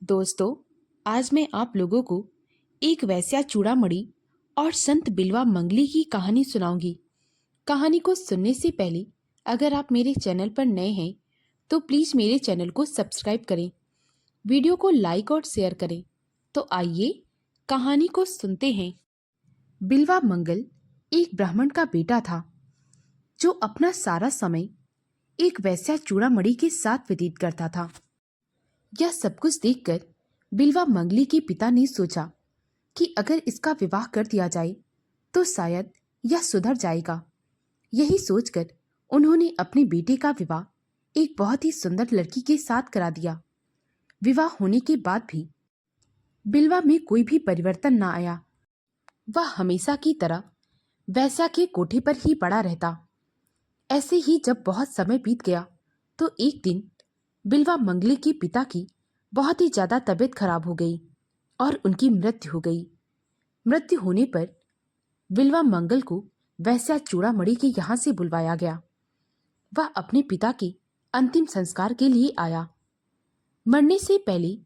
दोस्तों, आज मैं आप लोगों को एक वैश्या चूड़ामणि और संत बिल्वा मंगली की कहानी सुनाऊंगी। कहानी को सुनने से पहले अगर आप मेरे चैनल पर नए हैं तो प्लीज मेरे चैनल को सब्सक्राइब करें, वीडियो को लाइक और शेयर करें। तो आइए कहानी को सुनते हैं। बिल्वा मंगल एक ब्राह्मण का बेटा था जो अपना सारा समय एक वैश्या चूड़ामणि के साथ व्यतीत करता था। यह सब कुछ देखकर बिल्वा मंगली के पिता ने सोचा कि अगर इसका विवाह कर दिया जाए तो शायद यह सुधर जाएगा। यही सोचकर उन्होंने अपने बेटे का विवाह एक बहुत ही सुंदर लड़की के साथ करा दिया। विवाह होने के बाद भी बिल्वा में कोई भी परिवर्तन न आया। वह हमेशा की तरह वैसा के कोठे पर ही पड़ा रहता। ऐसे ही जब बहुत समय बीत गया तो एक दिन बिल्वा मंगली के पिता की बहुत ही ज्यादा तबीयत खराब हो गई और उनकी मृत्यु हो गई। मृत्यु होने पर बिल्वा मंगल को वैश्या चूड़ामणि के यहाँ से बुलवाया गया। वह अपने पिता के अंतिम संस्कार के लिए आया। मरने से पहले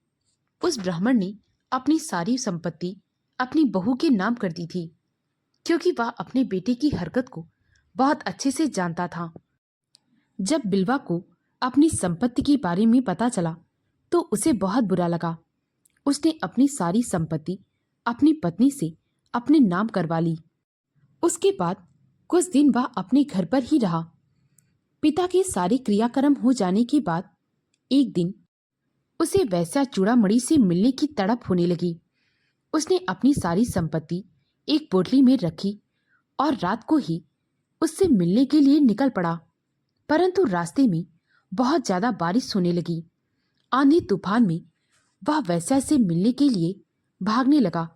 उस ब्राह्मण ने अपनी सारी संपत्ति अपनी बहू के नाम कर दी थी, क्योंकि वह अपने बेटे की हरकत को बहुत अच्छे से जानता था। जब बिल्वा को अपनी संपत्ति के बारे में पता चला तो उसे बहुत बुरा लगा। उसने अपनी सारी संपत्ति अपनी पत्नी से अपने नाम करवा ली। उसके बाद कुछ दिन वह अपने घर पर ही रहा। पिता के सारे क्रियाक्रम हो जाने के बाद एक दिन उसे वैश्या चूड़ामणि से मिलने की तड़प होने लगी। उसने अपनी सारी संपत्ति एक पोटली में रखी और रात को ही उससे मिलने के लिए निकल पड़ा। परंतु रास्ते में बहुत ज्यादा बारिश होने लगी। आंधी तूफान में वह वैश्या से मिलने के लिए भागने लगा।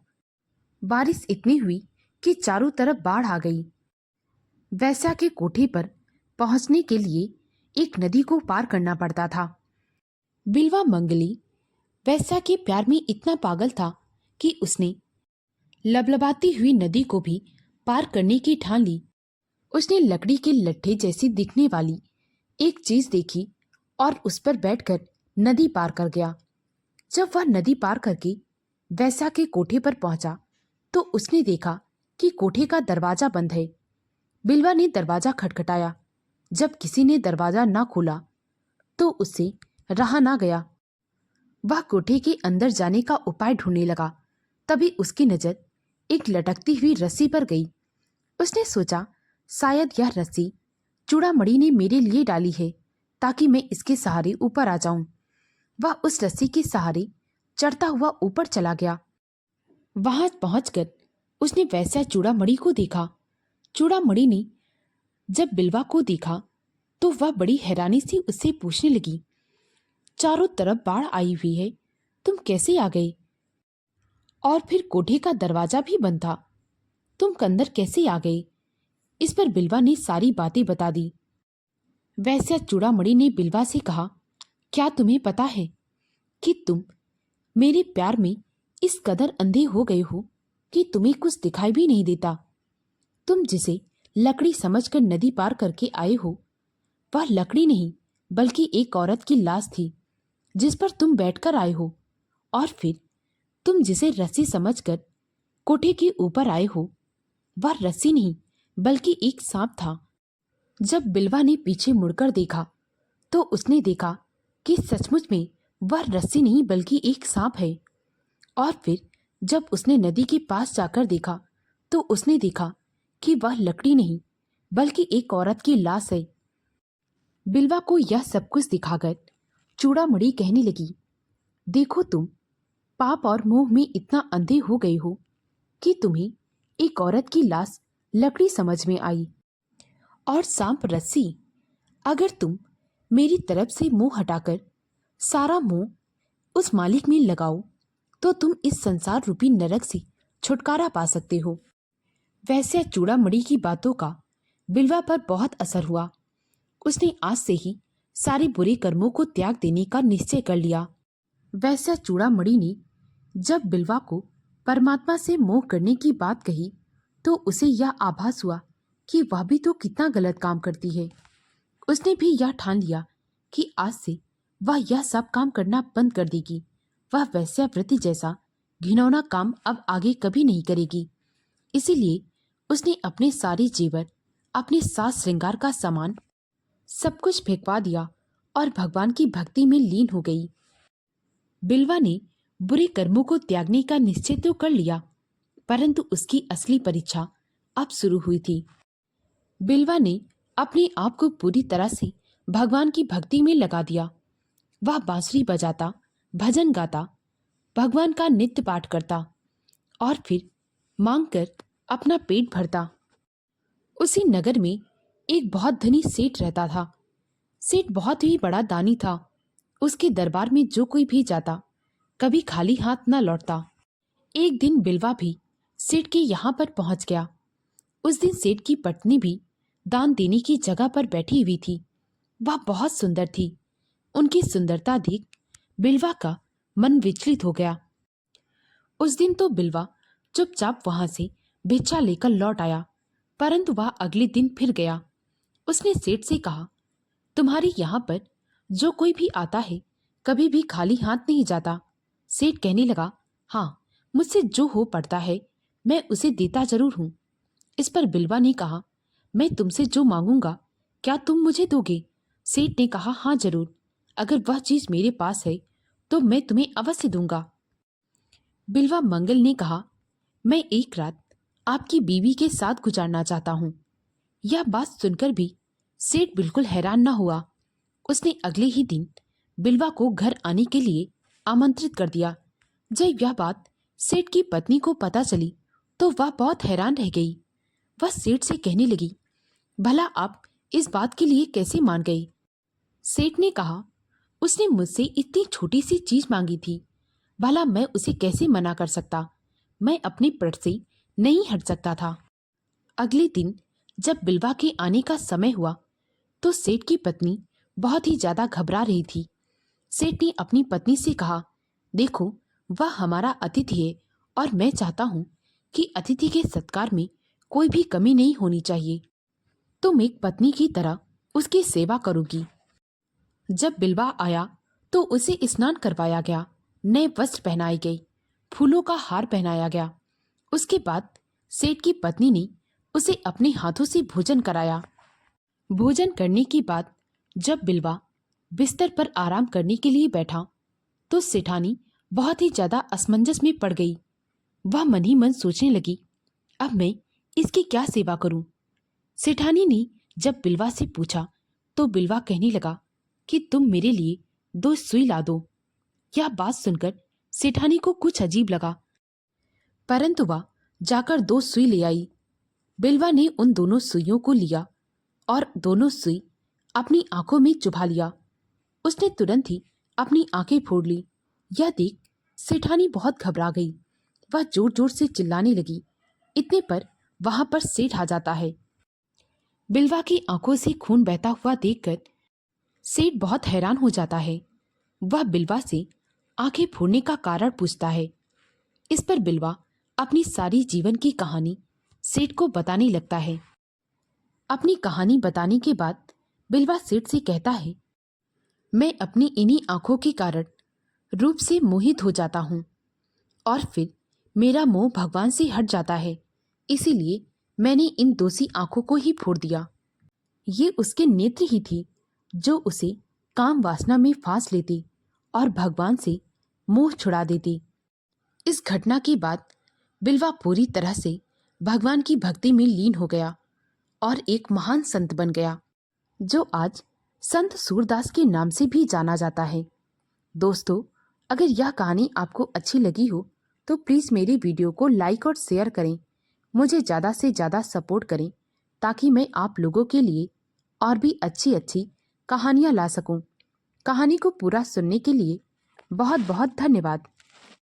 बारिश इतनी हुई कि चारों तरफ बाढ़ आ गई। वैश्या के कोठे पर पहुंचने के लिए एक नदी को पार करना पड़ता था। बिल्वा मंगली वैश्या के प्यार में इतना पागल था कि उसने लबलबाती हुई नदी को भी पार करने की ठान ली। उसने लकड़ी के लट्ठे जैसी दिखने वाली एक चीज देखी और उस पर बैठकर नदी पार कर गया। जब वह नदी पार करके वैश्या के कोठे पर पहुंचा तो उसने देखा कि कोठे का दरवाजा बंद है। बिल्वा ने दरवाजा खटखटाया। जब किसी ने दरवाजा ना खोला तो उससे रहा ना गया। वह कोठे के अंदर जाने का उपाय ढूंढने लगा। तभी उसकी नजर एक लटकती हुई रस्सी पर गई। उसने सोचा, शायद यह रस्सी चूड़ामणि ने मेरे लिए डाली है ताकि मैं इसके सहारे ऊपर आ जाऊं। वह उस रस्सी के सहारे चढ़ता हुआ ऊपर चला गया। वहां पहुंचकर उसने वैश्या चूड़ामणि को देखा। चूड़ामणि ने जब बिल्वा को देखा तो वह बड़ी हैरानी से उससे पूछने लगी, चारों तरफ बाढ़ आई हुई है, तुम कैसे आ गए? और फिर कोठे का दरवाजा भी बंद था, तुम अंदर कैसे आ गए? इस पर बिल्वा ने सारी बातें बता दी। वैश्या चूड़ामणि ने बिल्वा से कहा, क्या तुम्हें पता है कि तुम मेरे प्यार में इस कदर अंधे हो गए हो कि तुम्हें कुछ दिखाई भी नहीं देता। तुम जिसे लकड़ी समझकर नदी पार करके आए हो वह लकड़ी नहीं बल्कि एक औरत की लाश थी जिस पर तुम बैठकर आए हो। और फिर तुम जिसे रस्सी समझकर कोठे के ऊपर आए हो वह रस्सी नहीं बल्कि एक सांप था। जब बिल्वा ने पीछे मुड़कर देखा तो उसने देखा कि सचमुच में वह रस्सी नहीं बल्कि एक सांप है। और फिर जब उसने नदी के पास जाकर देखा तो उसने देखा कि वह लकड़ी नहीं बल्कि एक औरत की लाश है। बिल्वा को यह सब कुछ दिखाकर चूड़ामणि कहने लगी, देखो तुम पाप और मोह में इतना अंधे हो गए हो कि तुम्हें एक औरत की लाश लकड़ी समझ में आई और सांप रस्सी। अगर तुम मेरी तरफ से मुंह हटाकर सारा मोह उस मालिक में लगाओ तो तुम इस संसार रूपी नरक से छुटकारा पा सकते हो। वैसे चूड़ामणि की बातों का बिल्वा पर बहुत असर हुआ। उसने आज से ही सारे बुरे कर्मों को त्याग देने का निश्चय कर लिया। वैसे चूड़ामणि ने जब बिल्वा को परमात्मा से मोह करने की बात कही तो उसे यह आभास हुआ कि वह भी तो कितना गलत काम करती है। उसने भी यह ठान लिया कि आज से वह यह सब काम करना बंद कर देगी वह वेश्यावृत्ति जैसा घिनौना काम अब आगे कभी नहीं करेगी। इसीलिए उसने अपने सारे जेवर, अपने साज श्रृंगार का सामान सब कुछ फेंकवा दिया और भगवान की भक्ति में लीन हो गई। बिल्वा ने बुरे कर्मों को त्यागने का निश्चय तो कर लिया, परंतु उसकी असली परीक्षा अब शुरू हुई थी। बिल्वा ने अपने आप को पूरी तरह से भगवान की भक्ति में लगा दिया। वह बांसुरी बजाता, भजन गाता, भगवान का नित्य पाठ करता और फिर मांगकर अपना पेट भरता। उसी नगर में एक बहुत धनी सेठ रहता था। सेठ बहुत ही बड़ा दानी था। उसके दरबार में जो कोई भी जाता कभी खाली हाथ न लौटता। एक दिन बिल्वा भी सेठ के यहाँ पर पहुंच गया। उस दिन सेठ की पत्नी भी दान देने की जगह पर बैठी हुई थी। वह बहुत सुंदर थी। उनकी सुंदरता देख बिल्वा का मन विचलित हो गया। उस दिन तो बिल्वा चुपचाप वहां से भिक्षा लेकर लौट आया, परंतु वह अगले दिन फिर गया। उसने सेठ से कहा, तुम्हारे यहाँ पर जो कोई भी आता है कभी भी खाली हाथ नहीं जाता। सेठ कहने लगा, हाँ, मुझसे जो हो पड़ता है मैं उसे देता जरूर हूँ। इस पर बिल्वा ने कहा, मैं तुमसे जो मांगूंगा क्या तुम मुझे दोगे? सेठ ने कहा, हाँ जरूर, अगर वह चीज मेरे पास है तो मैं तुम्हें अवश्य दूंगा। बिल्वा मंगल ने कहा, मैं एक रात आपकी बीवी के साथ गुजारना चाहता हूँ। यह बात सुनकर भी सेठ बिल्कुल हैरान न हुआ। उसने अगले ही दिन बिल्वा को घर आने के लिए आमंत्रित कर दिया। जब यह बात सेठ की पत्नी को पता चली तो वह बहुत हैरान रह गई। वह सेठ से कहने लगी, भला आप इस बात के लिए कैसे मान गए? सेठ ने कहा, उसने मुझसे इतनी छोटी सी चीज मांगी थी, भला मैं उसे कैसे मना कर सकता? मैं अपने पट से नहीं हट सकता था। अगले दिन जब बिल्वा के आने का समय हुआ तो सेठ की पत्नी बहुत ही ज्यादा घबरा रही थी। सेठ ने अपनी पत्नी से कहा, देखो, वह हमारा अतिथि है और मैं चाहता हूँ कि अतिथि के सत्कार में कोई भी कमी नहीं होनी चाहिए। तुम एक पत्नी की तरह उसकी सेवा करोगी। जब बिल्वा आया तो उसे स्नान करवाया गया, नए वस्त्र पहनाए गए, फूलों का हार पहनाया गया। उसके बाद सेठ की पत्नी ने उसे अपने हाथों से भोजन कराया। भोजन करने के बाद जब बिल्वा बिस्तर पर आराम करने के लिए बैठा तो सेठानी बहुत ही ज्यादा असमंजस में पड़ गई। वह मन ही मन सोचने लगी, अब मैं इसकी क्या सेवा करूं? सेठानी ने जब बिल्वा से पूछा तो बिल्वा कहने लगा कि तुम मेरे लिए 2 सुई ला दो। यह बात सुनकर सेठानी को कुछ अजीब लगा, परंतु वह जाकर 2 सुई ले आई। बिल्वा ने उन दोनों सुइयों को लिया और दोनों सुई अपनी आंखों में चुभा लिया। उसने तुरंत ही अपनी आंखें फोड़ ली। यह देख सेठानी बहुत घबरा गई। वह जोर जोर से चिल्लाने लगी। इतने पर वहां पर सेठ आ जाता है। बिल्वा की आंखों से खून बहता हुआ देखकर सेठ बहुत हैरान हो जाता है। वह बिल्वा से आंखें फोड़ने का कारण पूछता है। इस पर बिल्वा अपनी सारी जीवन की कहानी सेठ को बताने लगता है। अपनी कहानी बताने के बाद बिल्वा सेठ से कहता है, मैं अपनी इन्हीं आंखों के कारण रूप से मोहित हो जाता हूँ और फिर मेरा मोह भगवान से हट जाता है, इसीलिए मैंने इन दोषी आंखों को ही फोड़ दिया। ये उसके नेत्र ही थी जो उसे काम वासना में फांस लेते और भगवान से मोह छुड़ा देते। इस घटना के बाद बिल्वा पूरी तरह से भगवान की भक्ति में लीन हो गया और एक महान संत बन गया, जो आज संत सूरदास के नाम से भी जाना जाता है। दोस्तों, अगर यह कहानी आपको अच्छी लगी हो तो प्लीज़ मेरे वीडियो को लाइक और शेयर करें। मुझे ज़्यादा से ज़्यादा सपोर्ट करें ताकि मैं आप लोगों के लिए और भी अच्छी अच्छी कहानियाँ ला सकूं। कहानी को पूरा सुनने के लिए बहुत बहुत धन्यवाद।